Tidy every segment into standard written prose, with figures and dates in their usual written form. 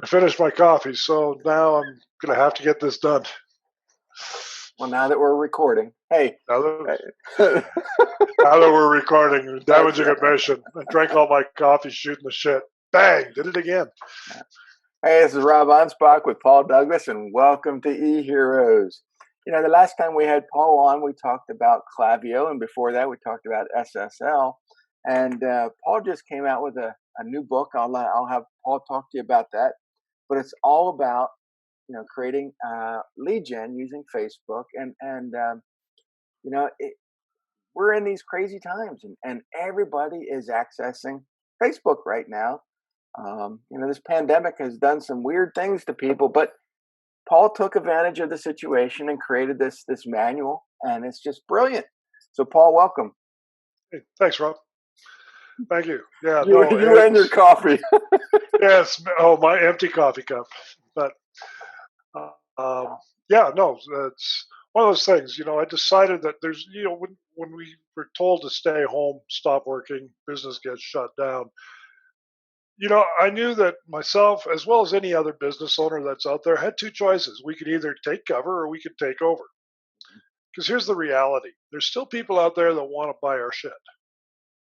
finished my coffee, so now I'm going to have to get this done. Well, now that we're recording, hey. Now that we're recording, damaging admission. I drank all my coffee shooting the shit. Bang! Did it again. Hey, this is Rob Anspach with Paul Douglas, and welcome to eHeroes. You know, the last time we had Paul on, we talked about Klaviyo, and before that, we talked about SSL. And Paul just came out with a new book. I'll have Paul talk to you about that. But it's all about, creating lead gen using Facebook. And we're in these crazy times, and everybody is accessing Facebook right now. This pandemic has done some weird things to people, but Paul took advantage of the situation and created this manual, and it's just brilliant. So, Paul, welcome. Hey, thanks, Rob. Thank you. Yeah, you and your coffee. Yes. Oh, my empty coffee cup. But it's one of those things. I decided that there's, when we were told to stay home, stop working, business gets shut down. I knew that myself, as well as any other business owner that's out there, had two choices. We could either take cover or we could take over. Because here's the reality. There's still people out there that want to buy our shit.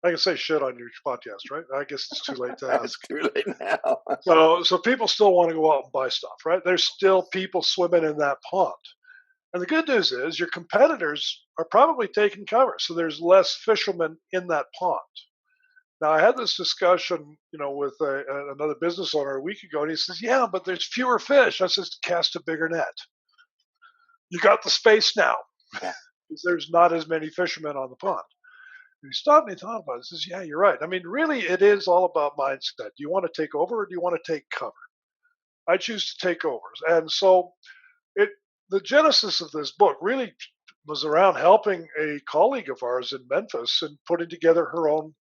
I can say shit on your podcast, right? I guess it's too late to ask. It's too late now. So people still want to go out and buy stuff, right? There's still people swimming in that pond. And the good news is your competitors are probably taking cover. So there's less fishermen in that pond. Now, I had this discussion, with another business owner a week ago, and he says, yeah, but there's fewer fish. I says, cast a bigger net. You got the space now, because there's not as many fishermen on the pond. And he stopped and he thought about it. He says, yeah, you're right. I mean, really, it is all about mindset. Do you want to take over or do you want to take cover? I choose to take over. And so the genesis of this book really was around helping a colleague of ours in Memphis and putting together her own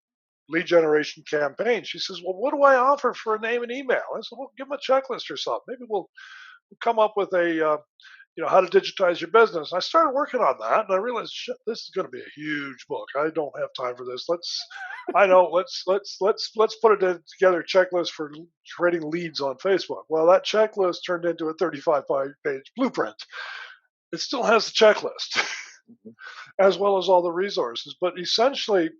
lead generation campaign. She says, well, what do I offer for a name and email? I said, well, give them a checklist or something. Maybe we'll come up with a, how to digitize your business. And I started working on that, and I realized, shit, this is going to be a huge book. I don't have time for this. Let's put it together a checklist for creating leads on Facebook. Well, that checklist turned into a 35-page blueprint. It still has the checklist, as well as all the resources. But essentially,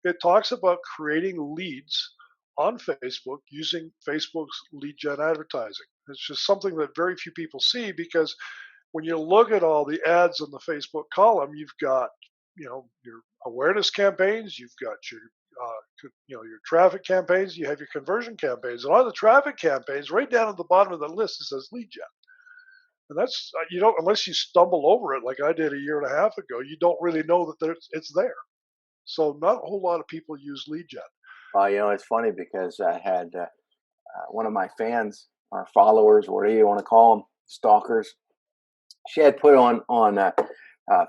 it talks about creating leads on Facebook using Facebook's lead gen advertising. It's just something that very few people see, because when you look at all the ads in the Facebook column, you've got, your awareness campaigns, you've got your traffic campaigns, you have your conversion campaigns, and on the traffic campaigns, right down at the bottom of the list, it says lead gen. And that's, unless you stumble over it like I did a year and a half ago, you don't really know that it's there. So not a whole lot of people use lead gen. It's funny because I had one of my fans, or followers, whatever you want to call them, stalkers. She had put on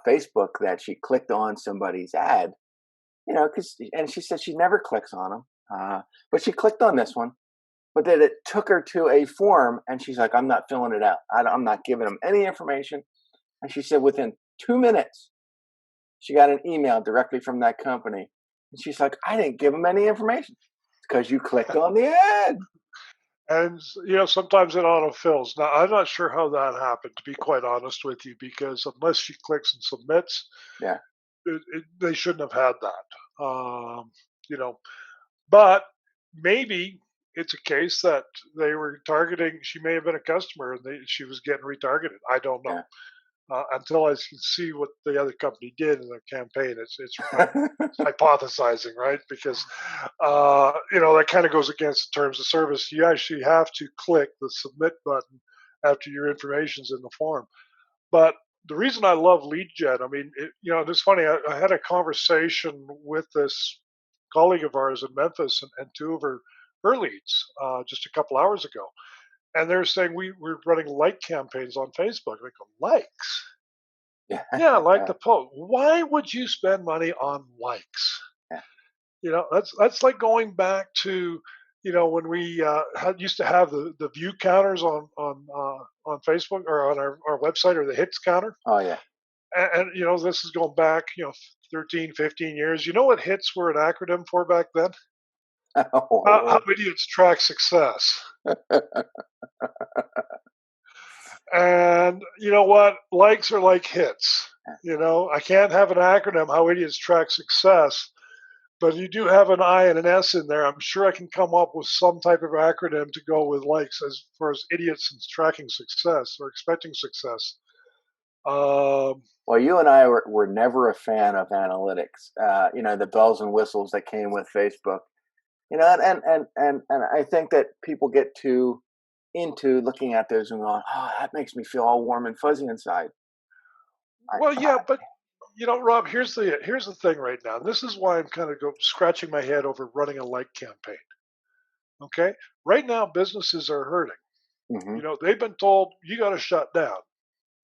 Facebook that she clicked on somebody's ad, and she said she never clicks on them, but she clicked on this one, but then it took her to a form, and she's like, I'm not filling it out. I'm not giving them any information. And she said within 2 minutes, she got an email directly from that company. And she's like, I didn't give them any information because you clicked on the ad. And, sometimes it autofills. Now, I'm not sure how that happened, to be quite honest with you, because unless she clicks and submits, they shouldn't have had that. But maybe it's a case that they were targeting. She may have been a customer and she was getting retargeted. I don't know. Until I can see what the other company did in their campaign. It's hypothesizing, right? Because, that kind of goes against the terms of service. You actually have to click the submit button after your information's in the form. But the reason I love lead gen, it's funny. I had a conversation with this colleague of ours in Memphis and two of her leads just a couple hours ago. And they're saying we're running like campaigns on Facebook. And I go, likes? Yeah, like the post. Why would you spend money on likes? That's like going back to, when we used to have the view counters on Facebook or on our website, or the hits counter. Oh, yeah. And this is going back, 13, 15 years. You know what hits were an acronym for back then? How idiots track success. And you know what? Likes are like hits. I can't have an acronym, how idiots track success, but you do have an I and an S in there. I'm sure I can come up with some type of acronym to go with likes as far as idiots and tracking success or expecting success. Well, you and I were never a fan of analytics. The bells and whistles that came with Facebook. And I think that people get too into looking at those and going, "Oh, that makes me feel all warm and fuzzy inside." Well, yeah, but Rob, here's the thing right now. This is why I'm kind of scratching my head over running a like campaign. Okay, right now businesses are hurting. Mm-hmm. They've been told you got to shut down.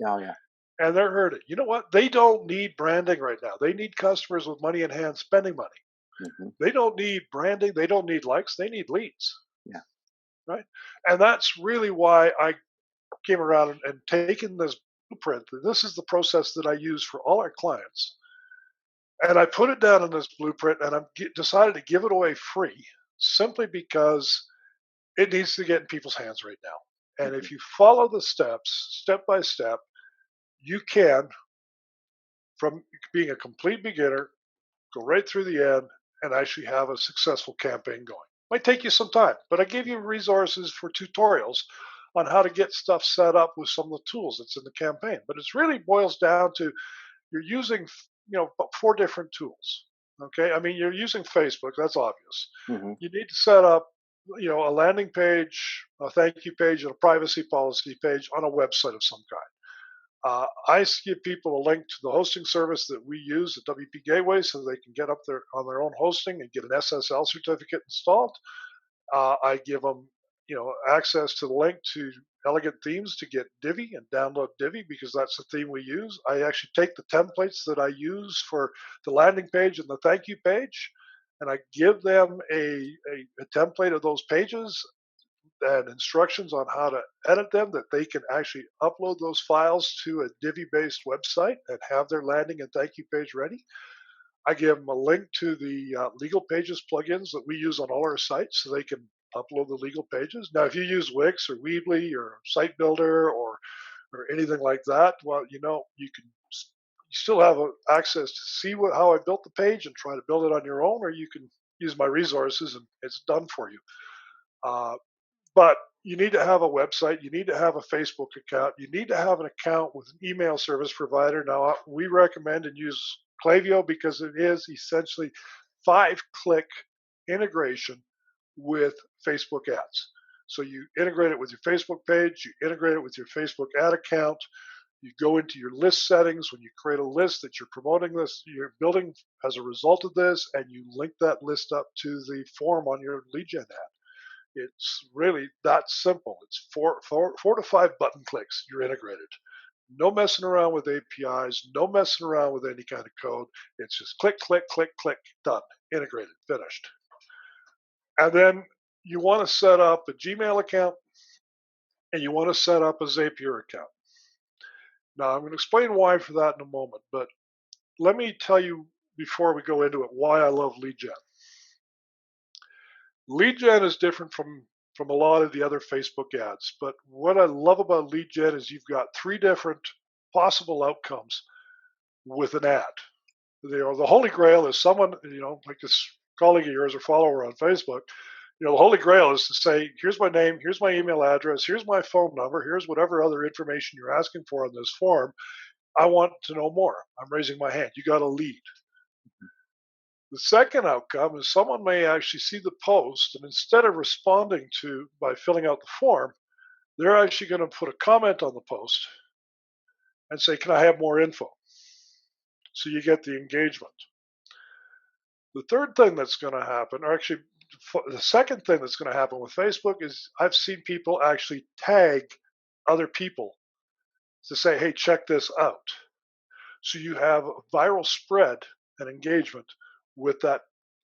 Oh yeah. And they're hurting. You know what? They don't need branding right now. They need customers with money in hand spending money. Mm-hmm. They don't need branding. They don't need likes. They need leads. Yeah. Right. And that's really why I came around and taken this blueprint. This is the process that I use for all our clients. And I put it down in this blueprint and I decided to give it away free simply because it needs to get in people's hands right now. And Mm-hmm. if you follow the steps, step by step, you can, from being a complete beginner, go right through the end and actually have a successful campaign going. Might take you some time, but I gave you resources for tutorials on how to get stuff set up with some of the tools that's in the campaign. But it really boils down to you're using, about 4 different tools. Okay, I mean you're using Facebook. That's obvious. Mm-hmm. You need to set up, a landing page, a thank you page, and a privacy policy page on a website of some kind. I give people a link to the hosting service that we use at WP Gateway so they can get up there on their own hosting and get an SSL certificate installed. I give them, access to the link to Elegant Themes to get Divi and download Divi because that's the theme we use. I actually take the templates that I use for the landing page and the thank you page, and I give them a template of those pages and instructions on how to edit them that they can actually upload those files to a Divi based website and have their landing and thank you page ready. I give them a link to the legal pages plugins that we use on all our sites so they can upload the legal pages. Now, if you use Wix or Weebly or Site Builder or anything like that, well, you can you still have access to see how I built the page and try to build it on your own, or you can use my resources and it's done for you. Uh, but you need to have a website. You need to have a Facebook account. You need to have an account with an email service provider. Now, we recommend and use Klaviyo because it is essentially 5-click integration with Facebook ads. So you integrate it with your Facebook page, you integrate it with your Facebook ad account, you go into your list settings when you create a list that you're promoting this, you're building as a result of this, and you link that list up to the form on your lead gen ad. It's really that simple. It's four to five button clicks. You're integrated. No messing around with APIs. No messing around with any kind of code. It's just click, click, click, click. Done. Integrated. Finished. And then you want to set up a Gmail account and you want to set up a Zapier account. Now I'm going to explain why for that in a moment. But let me tell you before we go into it why I love lead gen. Lead gen is different from a lot of the other Facebook ads. But what I love about lead gen is you've got 3 different possible outcomes with an ad. The holy grail is someone, like this colleague of yours or follower on Facebook, the holy grail is to say, here's my name, here's my email address, here's my phone number, here's whatever other information you're asking for on this form. I want to know more. I'm raising my hand. You got a lead. The second outcome is someone may actually see the post and instead of responding to by filling out the form, they're actually going to put a comment on the post and say, can I have more info? So you get the engagement. The third thing that's going to happen, or actually the second thing that's going to happen with Facebook is I've seen people actually tag other people to say, hey, check this out. So you have a viral spread and engagement with that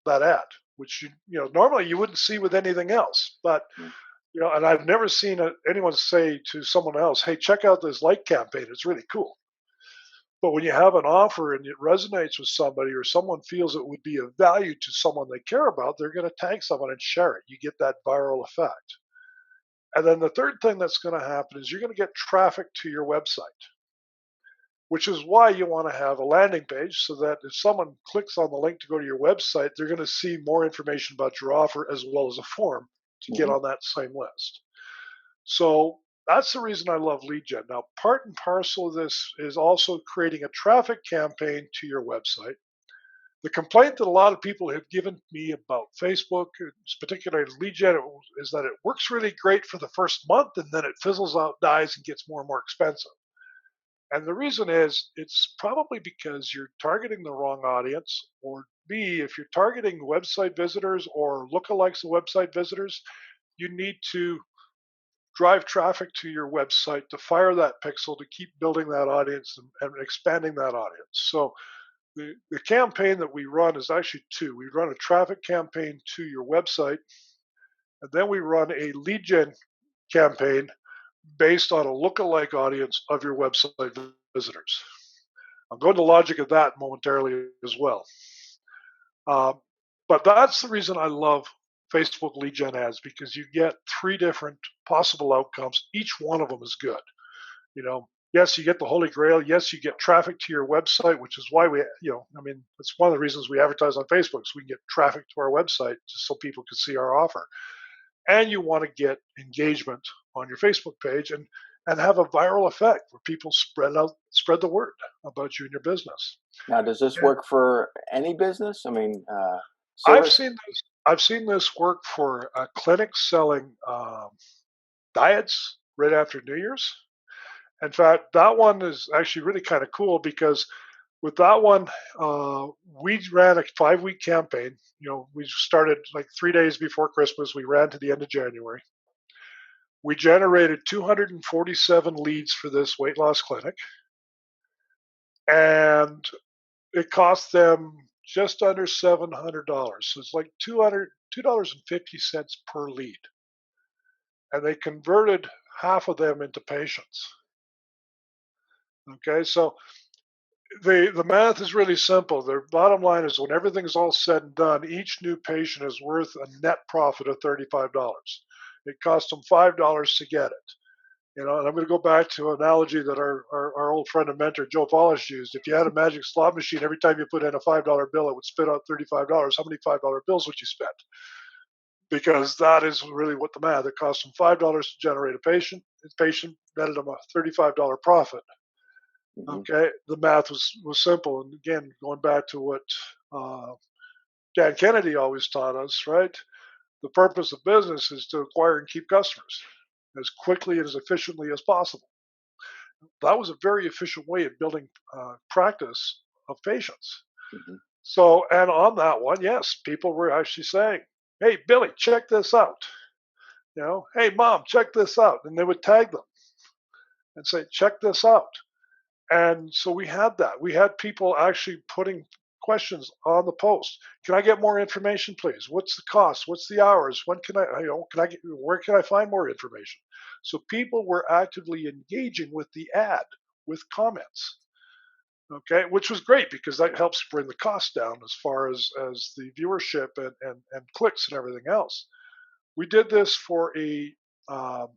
ad, which normally you wouldn't see with anything else. But and I've never seen anyone say to someone else, "Hey, check out this like campaign; it's really cool." But when you have an offer and it resonates with somebody or someone feels it would be of value to someone they care about, they're going to tag someone and share it. You get that viral effect. And then the third thing that's going to happen is you're going to get traffic to your website, which is why you want to have a landing page so that if someone clicks on the link to go to your website, they're going to see more information about your offer as well as a form to get Hmm. on that same list. So that's the reason I love lead gen. Now, part and parcel of this is also creating a traffic campaign to your website. The complaint that a lot of people have given me about Facebook, particularly lead gen, is that it works really great for the first month and then it fizzles out, dies, and gets more and more expensive. And the reason is it's probably because you're targeting the wrong audience, or B, if you're targeting website visitors or lookalikes of website visitors, you need to drive traffic to your website to fire that pixel to keep building that audience and expanding that audience. So the campaign that we run is actually two. We run a traffic campaign to your website, and then we run a lead gen campaign based on a lookalike audience of your website visitors. I'll go into the logic of that momentarily as well. Uh, but that's the reason I love Facebook lead gen ads, because you get three different possible outcomes. Each one of them is good. Yes, you get the holy grail. Yes, you get traffic to your website, which is why it's one of the reasons we advertise on Facebook, so we can get traffic to our website just so people can see our offer. And you want to get engagement on your Facebook page and have a viral effect where people spread the word about you and your business. Now, does this And work for any business? I mean, I've service. seen this. I've seen this work for clinics selling diets right after New Year's. In fact, that one is actually really kind of cool because with that one, we ran a 5-week campaign. We started like 3 days before Christmas. We ran to the end of January. We generated 247 leads for this weight loss clinic, and it cost them just under $700. So it's like $2.50 per lead, and they converted half of them into patients. Okay, so the math is really simple. The bottom line is when everything's all said and done, each new patient is worth a net profit of $35. It cost them $5 to get it. And I'm going to go back to an analogy that our old friend and mentor Joe Polish used. If you had a magic slot machine, every time you put in a $5 bill, it would spit out $35. How many $5 bills would you spend? Because that is really what the math. It cost them $5 to generate a patient. The patient netted them a $35 profit. Hmm. Okay, the math was simple. And again, going back to what uh, Dan Kennedy always taught us, right? The purpose of business is to acquire and keep customers as quickly and as efficiently as possible. That was a very efficient way of building practice of patients. Hmm. So, and on that one, yes, people were actually saying, "Hey, Billy, check this out." "Hey, Mom, check this out," and they would tag them and say, "Check this out." And so we had that. We had people actually putting questions on the post. "Can I get more information, please? What's the cost? What's the hours? When can where can I find more information?" So people were actively engaging with the ad with comments. Okay, which was great because that helps bring the cost down as far as the viewership and clicks and everything else. We did this for a um,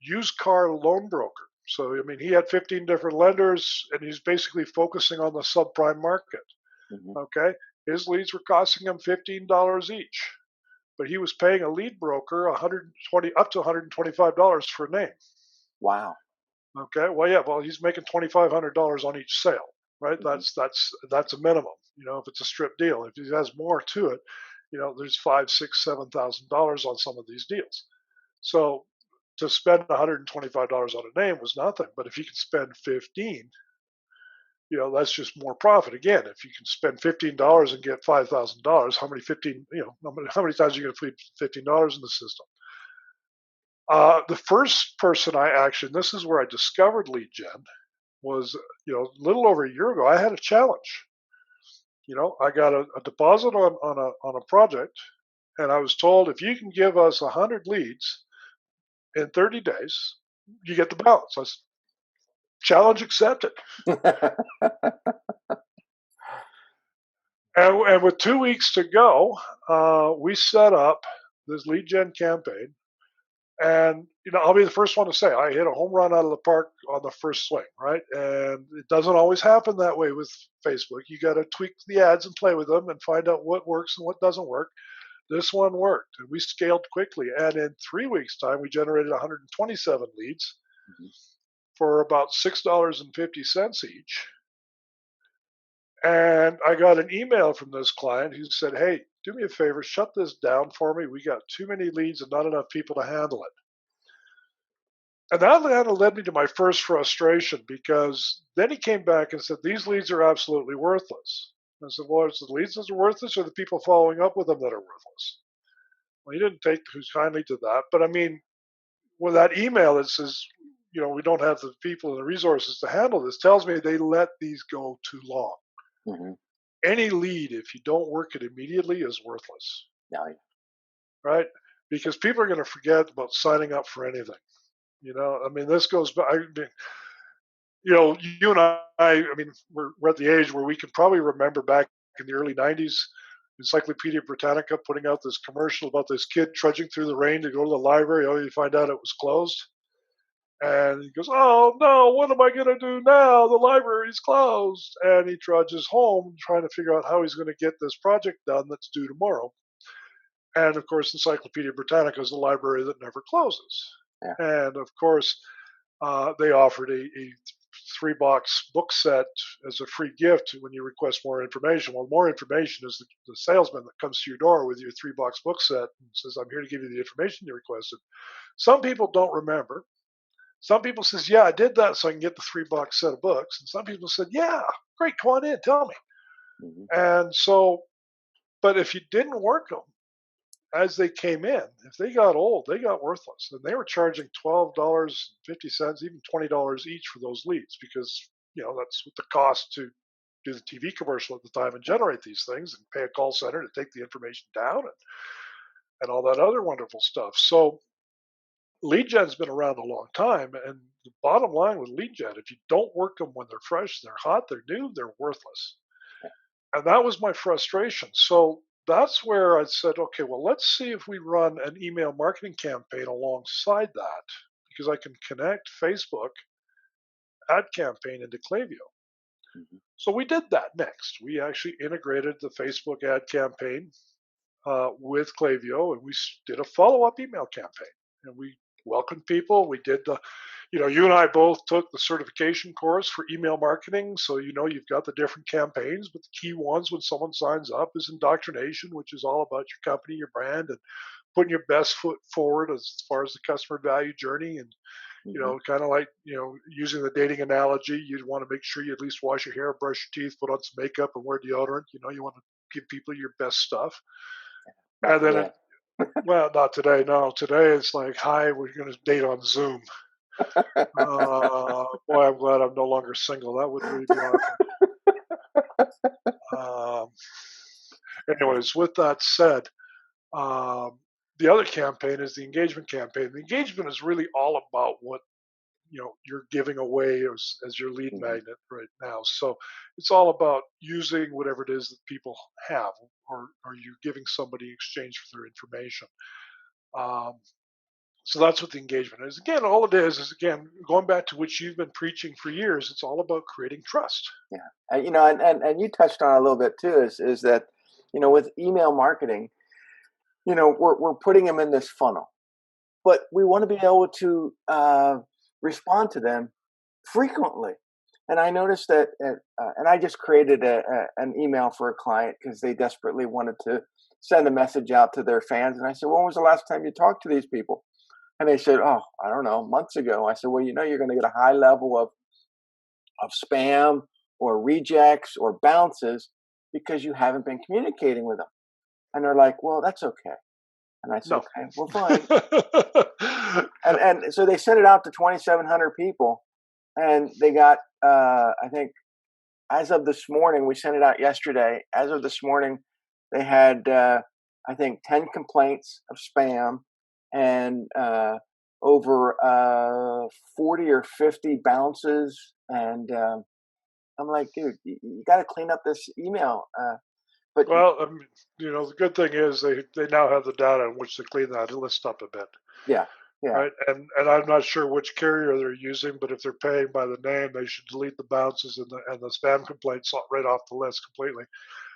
used car loan broker. So, I mean, he had 15 different lenders and he's basically focusing on the subprime market. Hmm. Okay. His leads were costing him $15 each, but he was paying a lead broker 120 up to $125 for a name. Wow. Okay. Well, yeah. Well, he's making $2,500 on each sale, right? Hmm. That's a minimum. If it's a strip deal, if he has more to it, there's five, six, $7,000 on some of these deals. So to spend $125 on a name was nothing. But if you can spend 15, that's just more profit. Again, if you can spend $15 and get $5,000, how many 15, how many times are you going to feed $15 in the system? The first person I actually, and this is where I discovered lead gen, was a little over a year ago. I had a challenge. I got a deposit on a project, and I was told if you can give us 100 leads in 30 days, you get the balance. Challenge accepted. And with 2 weeks to go, we set up this lead gen campaign. And I'll be the first one to say I hit a home run out of the park on the first swing, right? And it doesn't always happen that way with Facebook. You got to tweak the ads and play with them and find out what works and what doesn't work. This one worked, and we scaled quickly. And in 3 weeks' time, we generated 127 leads for about $6.50 each. And I got an email from this client who said, "Hey, do me a favor, shut this down for me. We got too many leads and not enough people to handle it." And that kind of led me to my first frustration, because then he came back and said, "These leads are absolutely worthless." And I said, "Well, it's the leads that are worthless or the people following up with them that are worthless?" Well, he didn't take too kindly to that. But I mean, with that email that says, we don't have the people and the resources to handle this, tells me they let these go too long. Mm-hmm. Any lead, if you don't work it immediately, is worthless. Yeah. Right? Because people are going to forget about signing up for anything. I mean, this goes back. You and I mean, we're at the age where we can probably remember back in the early 90s, Encyclopedia Britannica putting out this commercial about this kid trudging through the rain to go to the library. Oh, you find out it was closed. And he goes, "Oh no, what am I going to do now? The library's closed." And he trudges home trying to figure out how he's going to get this project done that's due tomorrow. And of course, Encyclopedia Britannica is a library that never closes. Yeah. And of course, they offered a 3-box book set as a free gift when you request more information. Well, more information is the salesman that comes to your door with your 3-box book set and says, "I'm here to give you the information you requested." Some people don't remember. Some people says, "Yeah, I did that so I can get the 3-box set of books." And some people said, "Yeah, great, come on in, tell me." Mm-hmm. And so, but if you didn't work them as they came in, if they got old, they got worthless. And they were charging $12.50, even $20 each for those leads, because that's what the cost to do the TV commercial at the time and generate these things and pay a call center to take the information down and all that other wonderful stuff. So lead gen's been around a long time, and the bottom line with lead gen, if you don't work them when they're fresh, they're hot, they're new, they're worthless. And that was my frustration. So that's where I said, okay, well, let's see if we run an email marketing campaign alongside that, because I can connect Facebook ad campaign into Klaviyo. Mm-hmm. So we did that next. We actually integrated the Facebook ad campaign with Klaviyo, and we did a follow-up email campaign. And we welcomed people. We did you and I both took the certification course for email marketing. So, you've got the different campaigns, but the key ones when someone signs up is indoctrination, which is all about your company, your brand, and putting your best foot forward as far as the customer value journey. And, kind of like, using the dating analogy, you'd want to make sure you at least wash your hair, brush your teeth, put on some makeup, and wear deodorant. You want to give people your best stuff. Not And then, well, not today. No, today it's like, "Hi, we're going to date on Zoom." Boy, I'm glad I'm no longer single. That would really be awkward. Anyways, with that said, um, the other campaign is the engagement campaign. The engagement is really all about what you're giving away as your lead magnet right now. So it's all about using whatever it is that people have, or you're giving somebody in exchange for their information. So that's what the engagement is. Again, all it is again going back to what you've been preaching for years. It's all about creating trust. Yeah, and you touched on it a little bit too. Is that with email marketing, we're putting them in this funnel, but we want to be able to respond to them frequently. And I noticed that, and I just created an email for a client because they desperately wanted to send a message out to their fans. And I said, "When was the last time you talked to these people?" And they said, "Oh, I don't know, months ago." I said, "Well, you're going to get a high level of spam or rejects or bounces because you haven't been communicating with them." And they're like, "Well, that's okay." And I said, No. "Okay, well, fine." and so they sent it out to 2,700 people, and they got, I think, as of this morning, we sent it out yesterday. As of this morning, they had, I think, 10 complaints of spam, and over 40 or 50 bounces, and I'm like, dude, you got to clean up this email. But Well, the good thing is they now have the data in which to clean that list up a bit, yeah, yeah, right? And I'm not sure which carrier they're using, but if they're paying by the name, they should delete the bounces and the spam complaints right off the list completely.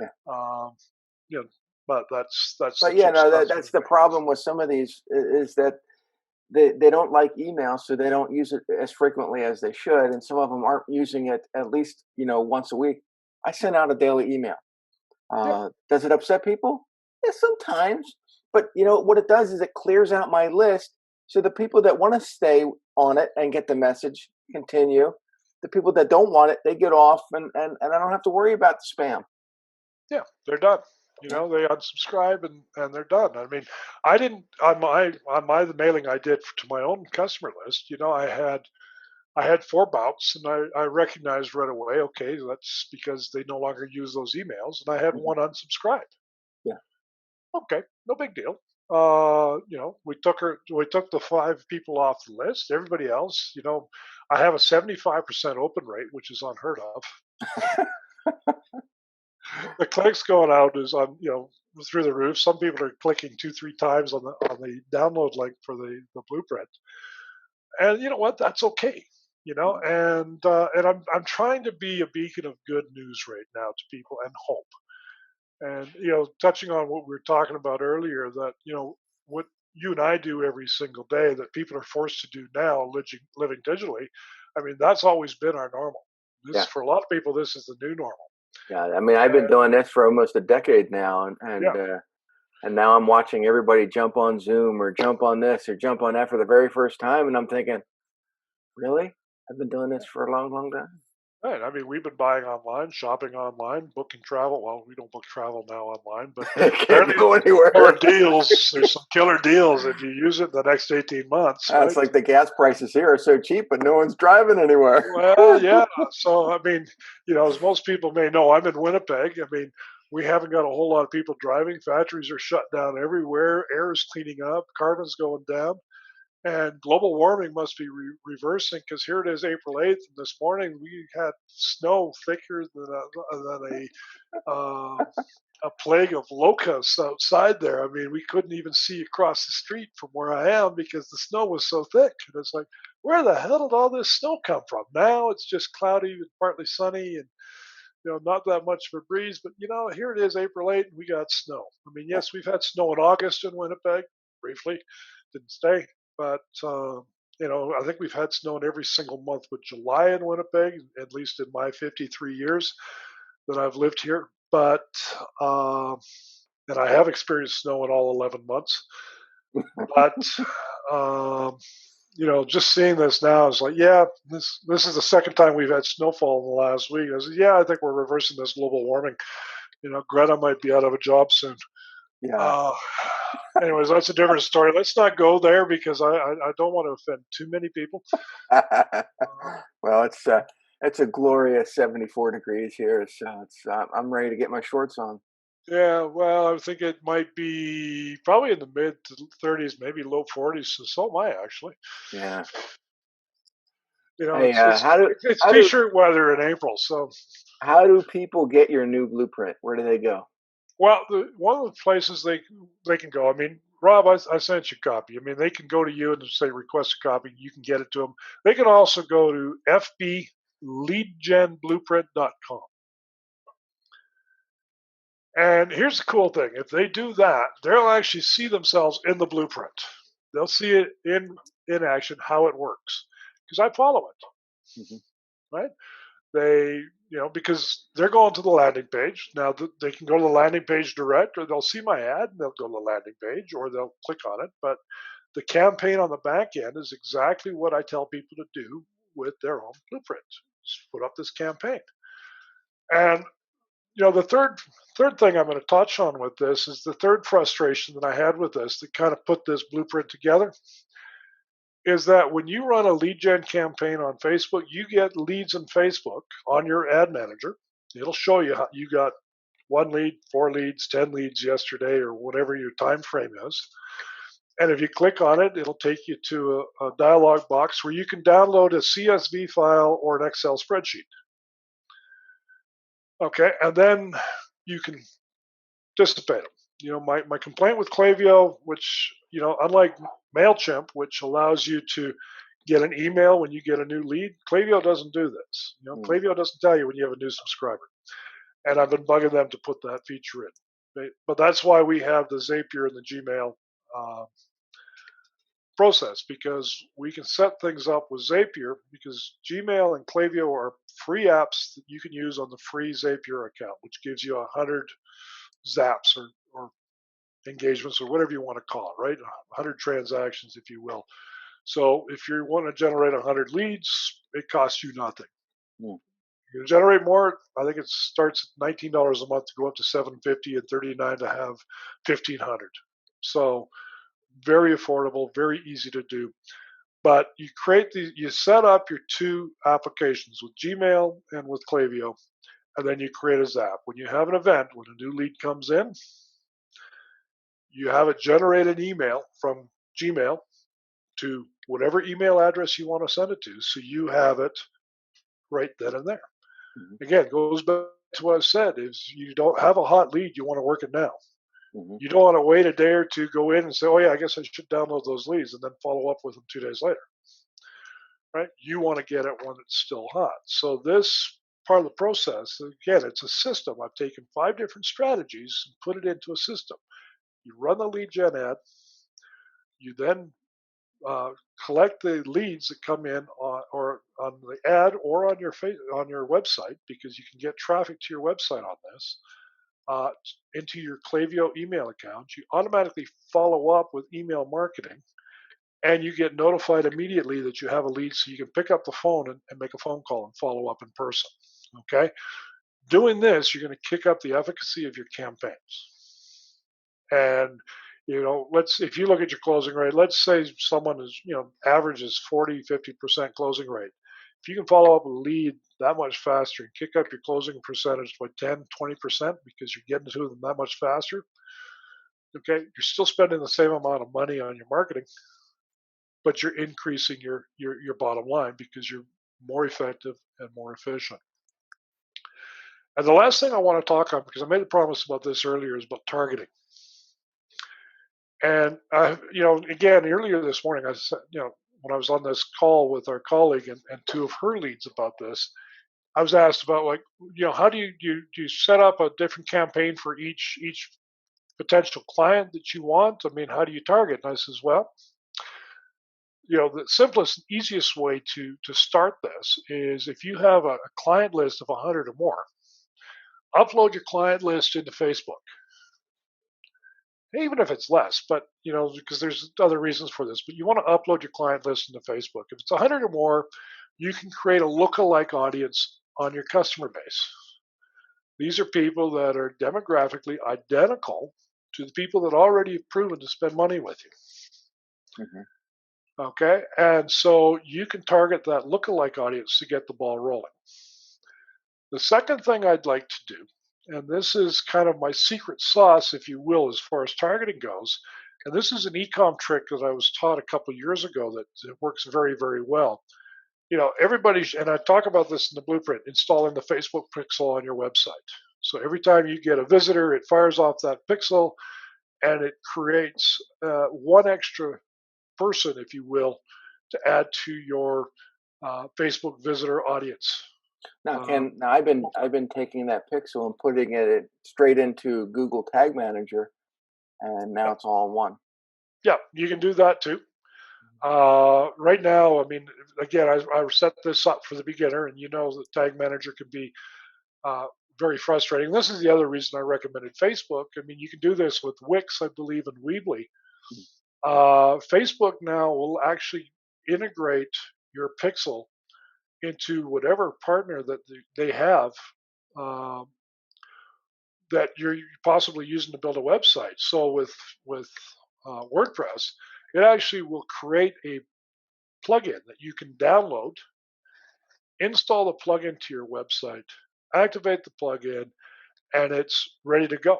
yeah. Um, you know, but that's the But yeah, cheap no, stuff for that's the me. problem with some of these is that they don't like email, so they don't use it as frequently as they should, and some of them aren't using it at least once a week. I send out a daily email. Yeah, Does it upset people? Yeah, sometimes. But what it does is it clears out my list, so the people that want to stay on it and get the message continue. The people that don't want it, they get off, and I don't have to worry about the spam. yeah, they're done. Yeah. They unsubscribe and they're done. I mean, I didn't on my the mailing I did to my own customer list. I had four bouts, and I recognized right away. Okay, that's because they no longer use those emails, and I had Mhm. one unsubscribe. Yeah. Okay, no big deal. We took the five people off the list. Everybody else, I have a 75% open rate, which is unheard of. The clicks going out is through the roof. Some people are clicking two, three times on the download link for the blueprint, and you know what? That's okay. And I'm trying to be a beacon of good news right now to people and hope. And touching on what we were talking about earlier, that what you and I do every single day that people are forced to do now, living digitally. I mean, that's always been our normal. This Yeah. for a lot of people, this is the new normal. Yeah. I mean, I've been doing this for almost a decade now, and Yeah, and now I'm watching everybody jump on Zoom or jump on this or jump on that for the very first time, and I'm thinking, really? I've been doing this for a long, long time. right. I mean, we've been buying online, shopping online, booking travel. Well, we don't book travel now online, but Can't apparently go killer anywhere. deals. There's some killer deals if you use it in the next 18 months, It's right? like the gas prices here are so cheap, but no one's driving anywhere. Well, yeah. So, I mean, as most people may know, I'm in Winnipeg. I mean, we haven't got a whole lot of people driving. Factories are shut down everywhere. Air is cleaning up. Carbon's going down. And global warming must be reversing, because here it is, April 8th. And this morning we had snow thicker uh, a plague of locusts outside there. I mean, we couldn't even see across the street from where I am because the snow was so thick. And it's like, where the hell did all this snow come from? Now it's just cloudy and partly sunny, and not that much of a breeze. But here it is, April 8th, and we got snow. I mean, Yeah. yes, we've had snow in August in Winnipeg briefly, didn't stay, but I think we've had snow in every single month with July in Winnipeg, at least in my 53 years that I've lived here. But and I have experienced snow in all 11 months. But um, just seeing this now is like, yeah, this is the second time we've had snowfall in the last week. I said, yeah, I think we're reversing this global warming. Greta might be out of a job soon. Yeah. Uh, Anyways, that's a different story. Let's not go there because I don't want to offend too many people. Well, it's a glorious 74 degrees here, so I'm ready to get my shorts on. Yeah, well, I think it might be probably in the mid to 30s, maybe low 40s. So am I actually. Yeah. Hey, It's it's it's how do t-shirt weather in April. So, how do people get your new blueprint? Where do they go? well, one of the places they can go. I mean, Rob, I sent you a copy. I mean, they can go to you and say request a copy. You can get it to them. They can also go to fbleadgenblueprint.com. And here's the cool thing: if they do that, they'll actually see themselves in the blueprint. They'll see it in action, how it works, because I follow it, Hmm. right? They, because they're going to the landing page. Now they can go to the landing page direct, or they'll see my ad and they'll go to the landing page, or they'll click on it. But the campaign on the back end is exactly what I tell people to do with their own blueprint. Just put up this campaign. And the third thing I'm going to touch on with this is the third frustration that I had with this that kind of put this blueprint together is that when you run a lead gen campaign on Facebook, you get leads in Facebook on your ad manager. It'll show you how you got one lead, four leads, 10 leads yesterday, or whatever your time frame is. And if you click on it, it'll take you to a dialog box where you can download a CSV file or an Excel spreadsheet. Okay, and then you can dissipate them. My complaint with Klaviyo, which, unlike MailChimp, which allows you to get an email when you get a new lead, Klaviyo doesn't do this. Klaviyo doesn't tell you when you have a new subscriber. And I've been bugging them to put that feature in. But that's why we have the Zapier and the Gmail process, because we can set things up with Zapier, because Gmail and Klaviyo are free apps that you can use on the free Zapier account, which gives you 100 zaps or engagements or whatever you want to call it, right? 100 transactions, if you will. So if you want to generate 100 leads, it costs you nothing. Mm. You generate more. I think it starts at $19 a month to go up to $750 and $39 to have 1,500. So very affordable, very easy to do. But you set up your two applications with Gmail and with Klaviyo, and then you create a Zap. When you have an event, when a new lead comes in, you have it generate an email from Gmail to whatever email address you want to send it to, so you have it right then and there. Mm-hmm. Again, goes back to what I said: is you don't have a hot lead, you want to work it now. Mm-hmm. You don't want to wait a day or two, go in and say, "Oh yeah, I guess I should download those leads," and then follow up with them 2 days later. Right? You want to get it when it's still hot. So this part of the process, again, it's a system. I've taken 5 different strategies and put it into a system. You run the lead gen ad. You then collect the leads that come in on the ad or on your website, because you can get traffic to your website on this, into your Klaviyo email account. You automatically follow up with email marketing, and you get notified immediately that you have a lead, so you can pick up the phone and make a phone call and follow up in person. Okay? Doing this, you're going to kick up the efficacy of your campaigns. And if you look at your closing rate, let's say someone is, averages 40-50% closing rate. If you can follow up a lead that much faster and kick up your closing percentage by 10-20% because you're getting to them that much faster, okay, you're still spending the same amount of money on your marketing, but you're increasing your bottom line because you're more effective and more efficient. And the last thing I want to talk on, because I made a promise about this earlier, is about targeting. And again, earlier this morning, I said, when I was on this call with our colleague and 2 of her leads about this, I was asked about, like, how do you set up a different campaign for each potential client that you want? I mean, how do you target? And I says, well, the simplest, easiest way to start this is, if you have a client list of 100 or more, upload your client list into Facebook. Even if it's less, but because there's other reasons for this, but you want to upload your client list into Facebook. If it's 100 or more, you can create a lookalike audience on your customer base. These are people that are demographically identical to the people that already have proven to spend money with you. Mm-hmm. Okay, and so you can target that lookalike audience to get the ball rolling. The second thing I'd like to do, and this is kind of my secret sauce, if you will, as far as targeting goes, and this is an e-com trick that I was taught a couple of years ago that works very, very well. Everybody, and I talk about this in the blueprint, installing the Facebook pixel on your website. So every time you get a visitor, it fires off that pixel, and it creates one extra person, if you will, to add to your Facebook visitor audience. Now, Ken, I've been taking that pixel and putting it straight into Google Tag Manager, and now it's all in one. Yeah, you can do that too. Right now, I mean, again, I set this up for the beginner, and the Tag Manager can be very frustrating. This is the other reason I recommended Facebook. I mean, you can do this with Wix, I believe, and Weebly. Facebook now will actually integrate your pixel into whatever partner that they have that you're possibly using to build a website. So with WordPress, it actually will create a plugin that you can download, install the plugin to your website, activate the plugin, and it's ready to go.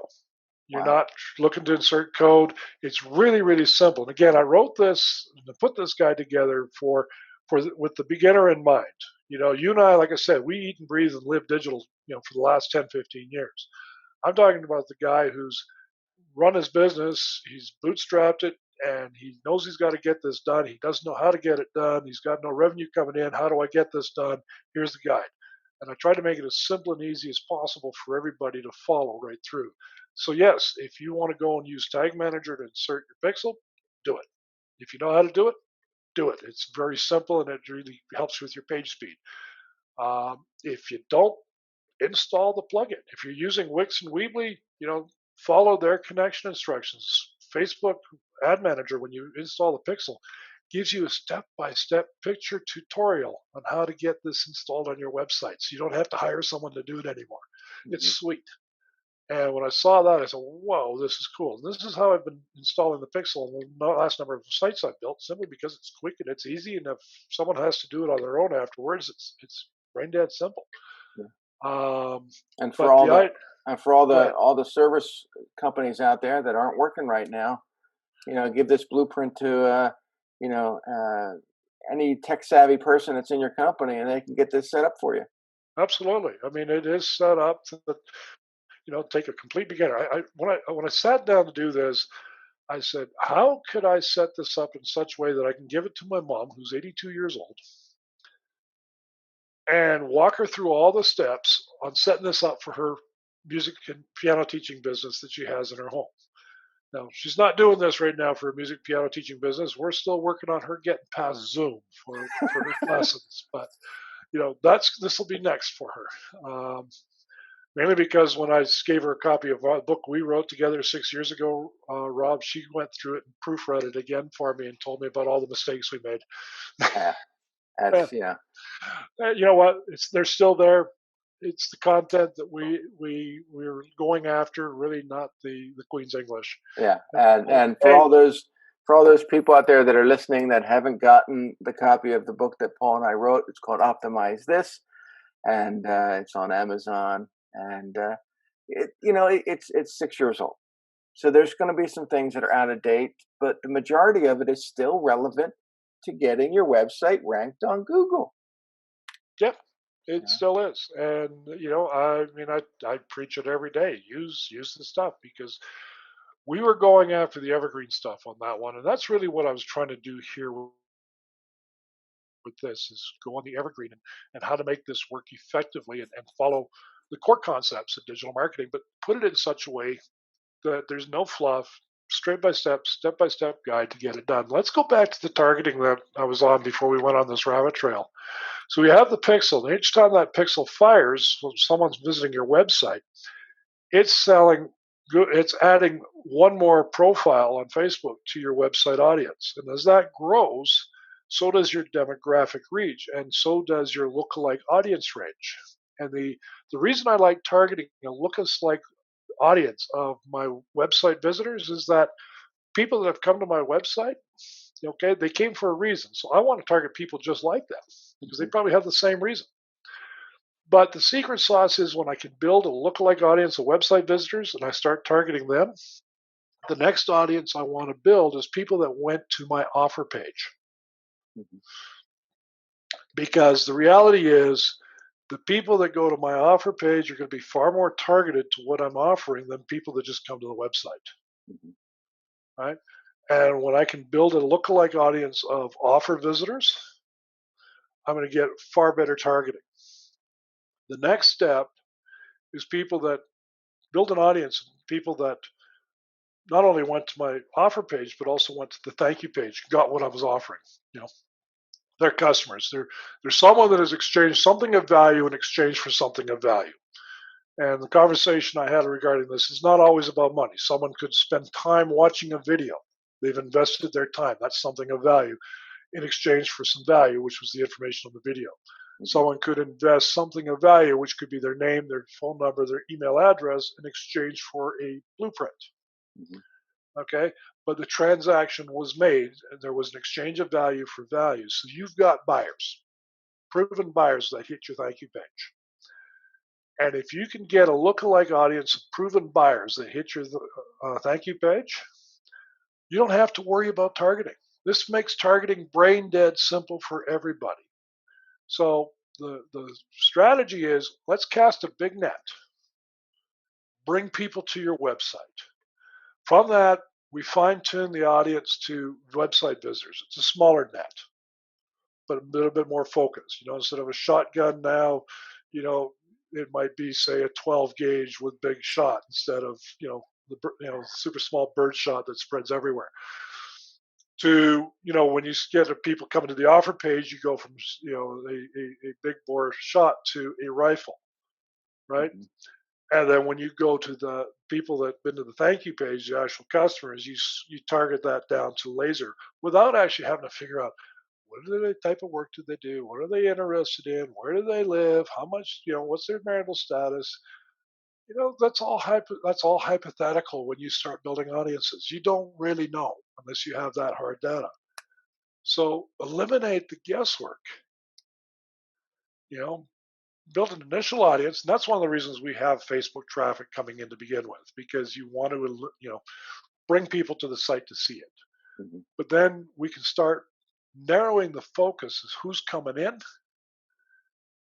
You're Wow. not looking to insert code. It's really, really simple. And again, I wrote this to put this guide together with the beginner in mind. You and I, like I said, we eat and breathe and live digital, for the last 10, 15 years. I'm talking about the guy who's run his business, he's bootstrapped it, and he knows he's got to get this done. He doesn't know how to get it done. He's got no revenue coming in. How do I get this done? Here's the guide. And I try to make it as simple and easy as possible for everybody to follow right through. So, yes, if you want to go and use Tag Manager to insert your pixel, do it. If you know how to do it. It's very simple and it really helps with your page speed. If you don't, install the plugin. If you're using Wix and Weebly, follow their connection instructions. Facebook Ad Manager, when you install the Pixel, gives you a step-by-step picture tutorial on how to get this installed on your website. So you don't have to hire someone to do it anymore. It's sweet. And when I saw that, I said, whoa, this is cool. And this is how I've been installing the Pixel on the last number of sites I've built, simply because it's quick and it's easy. And if someone has to do it on their own afterwards, it's brain dead simple. And for all the service companies out there that aren't working right now, give this blueprint to any tech savvy person that's in your company, and they can get this set up for you. Absolutely. I mean, it is set up to take a complete beginner. When I sat down to do this, I said, how could I set this up in such a way that I can give it to my mom, who's 82 years old, and walk her through all the steps on setting this up for her music and piano teaching business that she has in her home. Now, she's not doing this right now for her music piano teaching business. We're still working on her getting past Zoom for her lessons, but this will be next for her. Mainly because when I gave her a copy of a book we wrote together 6 years ago, Rob, she went through it and proofread it again for me and told me about all the mistakes we made. Yeah, that's yeah. You know what? They're still there. It's the content that we're going after, really not the Queen's English. Yeah, and for all those people out there that are listening that haven't gotten the copy of the book that Paul and I wrote, it's called Optimize This, and it's on Amazon, and it's 6 years old, so there's going to be some things that are out of date, but the majority of it is still relevant to getting your website ranked on Google. Yeah, it still is, and I mean, I preach it every day. Use the stuff, because we were going after the evergreen stuff on that one, and that's really what I was trying to do here with this, is go on the evergreen and how to make this work effectively and follow the core concepts of digital marketing, but put it in such a way that there's no fluff, step by step guide to get it done. Let's go back to the targeting that I was on before we went on this rabbit trail. So we have the pixel, and each time that pixel fires, when someone's visiting your website, it's adding one more profile on Facebook to your website audience. And as that grows, so does your demographic reach, and so does your lookalike audience range. And the reason I like targeting a lookalike audience of my website visitors is that people that have come to my website, okay, they came for a reason. So I want to target people just like that, because they probably have the same reason. But the secret sauce is when I can build a lookalike audience of website visitors and I start targeting them, the next audience I want to build is people that went to my offer page. Because the reality is, the people that go to my offer page are going to be far more targeted to what I'm offering than people that just come to the website. Right? And when I can build a lookalike audience of offer visitors, I'm going to get far better targeting. The next step is people that build an audience of people that not only went to my offer page, but also went to the thank you page, got what I was offering. They're customers. They're someone that has exchanged something of value in exchange for something of value. And the conversation I had regarding this is not always about money. Someone could spend time watching a video. They've invested their time. That's something of value in exchange for some value, which was the information on the video. Someone could invest something of value, which could be their name, their phone number, their email address, in exchange for a blueprint. Okay, but the transaction was made, and there was an exchange of value for value. So you've got buyers, proven buyers that hit your thank you page. And if you can get a lookalike audience of proven buyers that hit your thank you page, you don't have to worry about targeting. This makes targeting brain dead simple for everybody. So the strategy is, let's cast a big net, bring people to your website. From that, we fine tune the audience to website visitors. It's a smaller net, but a little bit more focused. Instead of a shotgun now, it might be, say, a 12 gauge with big shot instead of the super small bird shot that spreads everywhere. To when you get people coming to the offer page, you go from a big bore shot to a rifle, right? Mm-hmm. And then when you go to the people that've been to the thank you page, the actual customers, you target that down to laser without actually having to figure out what type of work do they do, what are they interested in, where do they live, how much, what's their marital status. That's all hypothetical when you start building audiences. You don't really know unless you have that hard data. So eliminate the guesswork. Build an initial audience, and that's one of the reasons we have Facebook traffic coming in to begin with, because you want to bring people to the site to see it. Mm-hmm. But then we can start narrowing the focus as who's coming in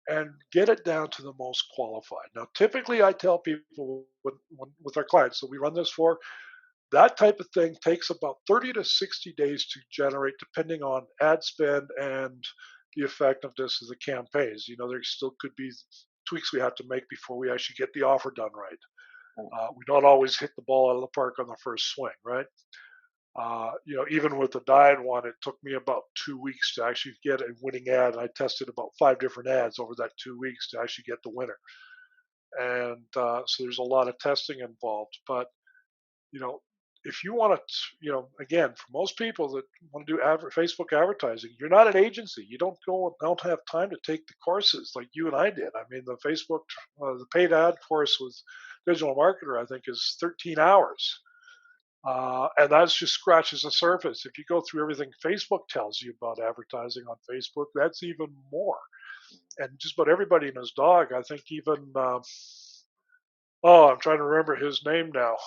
and get it down to the most qualified. Now, typically I tell people with our clients that we run this for, that type of thing takes about 30 to 60 days to generate, depending on ad spend and the effectiveness of the campaigns. There still could be tweaks we have to make before we actually get the offer done right. We don't always hit the ball out of the park on the first swing, right? Even with the diet one, it took me about 2 weeks to actually get a winning ad. And I tested about 5 different ads over that 2 weeks to actually get the winner. And so there's a lot of testing involved. But, if you want to, again, for most people that want to do Facebook advertising, you're not an agency. You don't have time to take the courses like you and I did. I mean, the Facebook, the paid ad course with Digital Marketer, I think, is 13 hours. And that just scratches the surface. If you go through everything Facebook tells you about advertising on Facebook, that's even more. And just about everybody and his dog, I think even, I'm trying to remember his name now.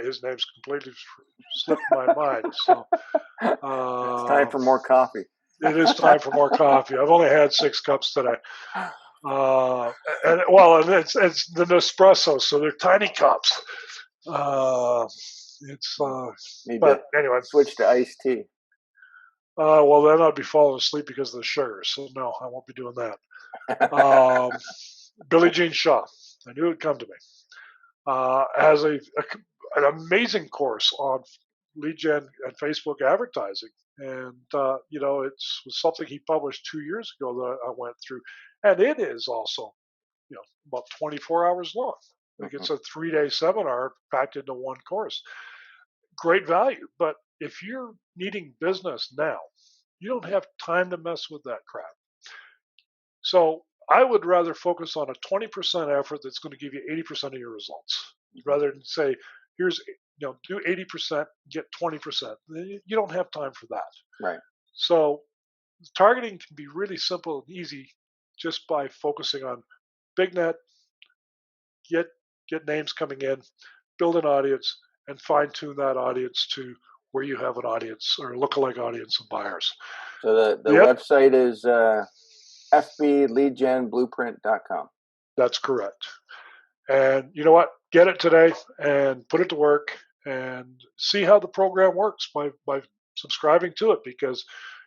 His name's completely slipped my mind. So it's time for more coffee. It is time for more coffee. I've only had 6 cups today. And it's the Nespresso, so they're tiny cups. But anyway, switch to iced tea. Well, then I'd be falling asleep because of the sugar. So no, I won't be doing that. Billie Jean Shaw, I knew it'd come to me. Has an amazing course on lead gen and Facebook advertising. And, it was something he published 2 years ago that I went through. And it is also, about 24 hours long. Like it's a 3-day seminar packed into one course. Great value. But if you're needing business now, you don't have time to mess with that crap. So I would rather focus on a 20% effort that's going to give you 80% of your results, rather than say, here's, do 80%, get 20%. You don't have time for that. Right. So targeting can be really simple and easy just by focusing on big net, get names coming in, build an audience, and fine tune that audience to where you have an audience or lookalike audience of buyers. So the website is fbleadgenblueprint.com. That's correct. And you know what? Get it today and put it to work and see how the program works by subscribing to it, because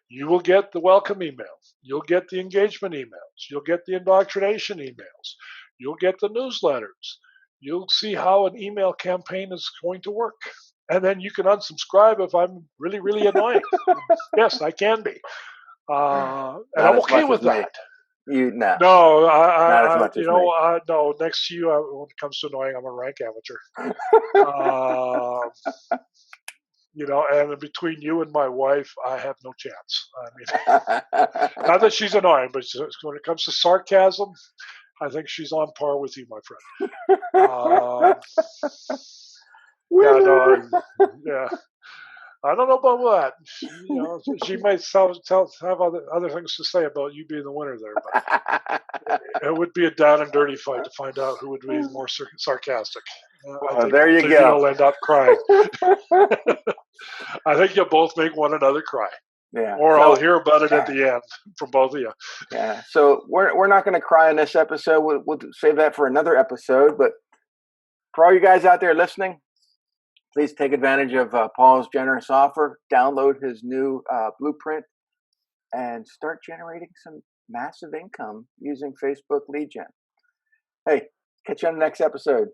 you will get the welcome email. You'll get the engagement emails. You'll get the indoctrination emails. You'll get the newsletters. You'll see how an email campaign is going to work. And then you can unsubscribe if I'm really, really annoying. Yes, I can be. And I'm okay with that. No, not as much as me. No, next to you, when it comes to annoying, I'm a rank amateur. And between you and my wife, I have no chance. I mean, not that she's annoying, but when it comes to sarcasm, I think she's on par with you, my friend. Yeah. I don't know about that. She might have other things to say about you being the winner there, but it would be a down and dirty fight to find out who would be more sarcastic. I Well, think there both you of you go. will end up crying. I think you'll both make one another cry. Yeah. Or I'll hear about it at the end from both of you. Yeah. So we're not going to cry in this episode. We'll save that for another episode. But for all you guys out there listening, please take advantage of Paul's generous offer. Download his new blueprint and start generating some massive income using Facebook lead gen. Hey, catch you on the next episode.